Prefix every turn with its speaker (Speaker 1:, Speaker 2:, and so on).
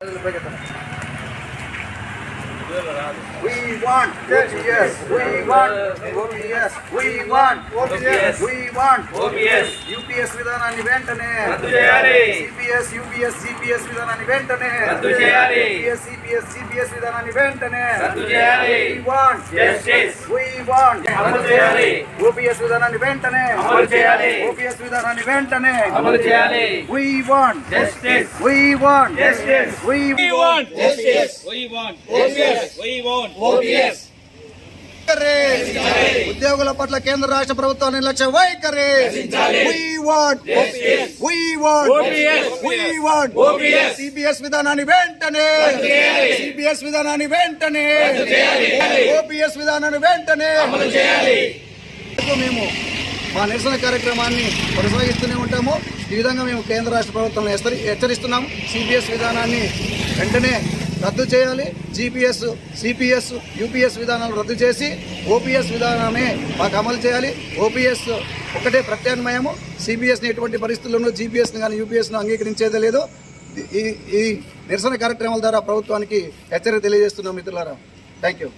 Speaker 1: We want OPS. We want OPS. We want OPS. We want OPS. UPS విధానాన్ని వెంటనే రద్దు చేయాలి. CPS UPS CPS విధానాన్ని వెంటనే రద్దు చేయాలి. CPS CPS విధానాన్ని వెంటనే రద్దు చేయాలి. We want justice. We want అమలు చేయాలి. OPS విధానాన్ని వెంటనే అమలు చేయాలి. OPS విధానాన్ని వెంటనే అమలు చేయాలి. We want justice. We want justice. We want justice.
Speaker 2: We want OPS. We want OPS.
Speaker 1: ఉద్యోగుల పట్ల కేంద్ర రాష్ట్ర ప్రభుత్వాల నిర్లక్ష్య వైఖరి. సిపిఎస్ విధానాన్ని వెంటనే సిపిఎస్ విధానాన్ని వెంటనే ఓపీఎస్ విధానాన్ని వెంటనే మేము మా నిరసన కార్యక్రమాన్ని కొనసాగిస్తూనే ఉంటాము. ఈ విధంగా మేము కేంద్ర రాష్ట్ర ప్రభుత్వాలను హెచ్చరిస్తున్నాము. సిపిఎస్ విధానాన్ని వెంటనే రద్దు చేయాలి. జీపీఎస్ సిపిఎస్ యూపీఎస్ విధానాలు రద్దు చేసి ఓపీఎస్ విధానమే మాకు అమలు చేయాలి. ఓపీఎస్ ఒకటే ప్రత్యామ్నాయము. సిపిఎస్ని ఎటువంటి పరిస్థితుల్లోనూ జీపీఎస్ని కానీ యూపీఎస్ను అంగీకరించేదే లేదు. ఈ నిరసన కార్యక్రమాల ద్వారా ప్రభుత్వానికి హెచ్చరిక తెలియజేస్తున్నాం మిత్రులారా. Thank you.